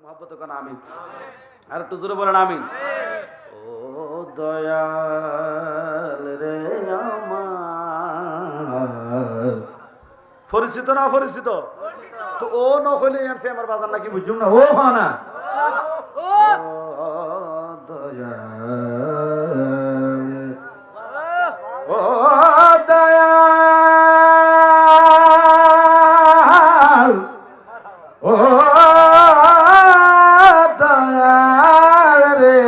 মহব্বত কোন আমিন। আর একটু জোরে বলেন আমিন। ও দয়াল রে আমার, পরিচিত না পরিচিত তো ও নকলে ফেমার বাজার নাকি বুঝুম না ও হয় না। ও দয়াল, ও দয়াল, ও দয়াল রে,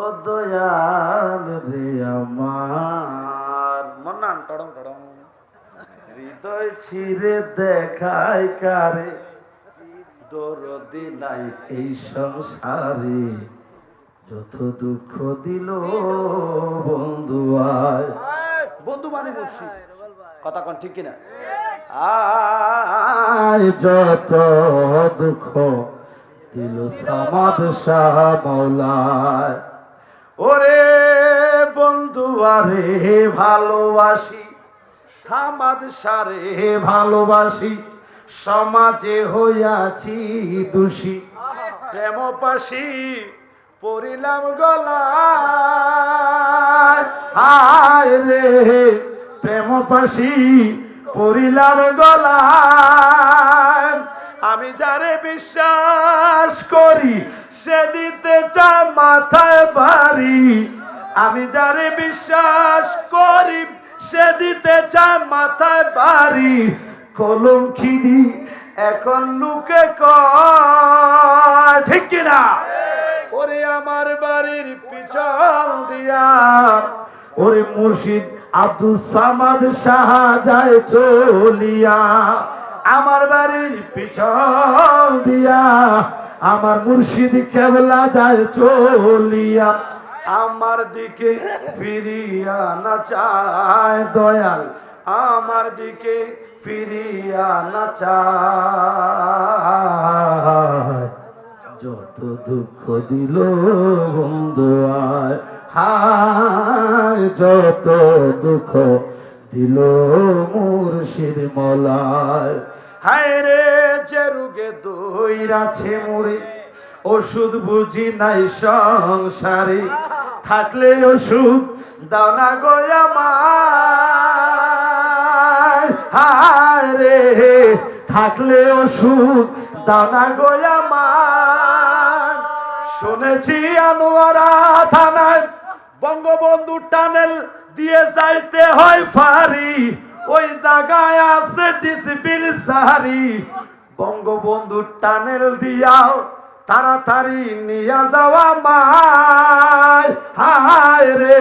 ও দয়াল রে আমার। মন না টড়ং টড়ং হৃদয় ছিঁড়ে দেখায় কারে, দরদি নাই এই সংসারে, যত দুঃখ দিল বন্ধু আয়। বন্ধু মানে মুর্শিদ, কথা কোন ঠিক কিনা? আয় যত দুঃখ দিল সামাদ শাহ মাওলায়, ওরে বন্ধু আরে ভালোবাসি, সামাদ সারে ভালোবাসি, সমাজে হইয়াছি দোষী, প্রেম পাশি পড়িলাম গলায়, হায় রে প্রেম পাশি পড়িলাম গলায়। আমি যারে বিশ্বাস করি সে দিতে চায় মাথায় বাড়ি, আমি যারে বিশ্বাস করি সে দিতে চায় মাথায় বাড়ি, কলঙ্কিনী এখন লোকে কয় ঠিক কিনা? ওরে আমার বাড়ির পিছন দিয়া ওরে মুর্শিদ আব্দুল সামাদ শাহ যায় চলিয়া, আমার বাড়ির পিছন দিয়া আমার মুর্শিদ কেবলা যায় চলিয়া, আমার দিকে ফিরিয়া না চায় দয়াল, আমার দিকে ফিরিয়া না চায়, যত দুঃখ দিল বন্ধু আয়, হায় যত দুঃখ দিল মুর্শিদ মলায়। হায় রে যে রোগে দইরাছে মোরে, ওষুধ বুঝি নাই সংসারে, থাকলে ওষুধ দাও না গো আমায়, হায় রে থাকলে ওষুধ দাও না গো আমায়। শুনেছি আনোয়ারা থানায় বঙ্গবন্ধু টানেল দিয়ে যাইতে হয় ফারি, ওই জায়গায় আছে ডিসপেন্সারি, বঙ্গবন্ধু টানেল দিয়াও তাড়াতাড়ি নিয়ে যাওয়া মায়, হায় রে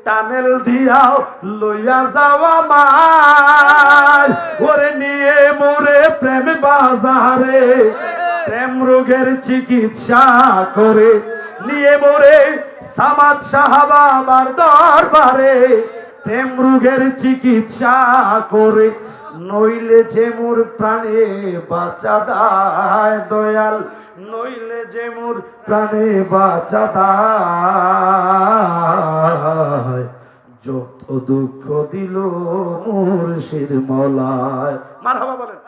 টানেল দিয়াও লইয়া যাওয়া মায়, ওরে নিয়ে মোরে প্রেম বাজারে, প্রেম রোগের চিকিৎসা করে নিয়ে মোরে সামাদ শাহ বাবার দরবারে, প্রেম রোগের চিকিৎসা করে, নইলে যে মোর প্রাণে বাঁচা দায় দয়াল, নইলে যে মোর প্রাণে বাঁচা দায়, যত দুঃখ দিল মুর্শিদ মলায়। মারহাবা বলেন।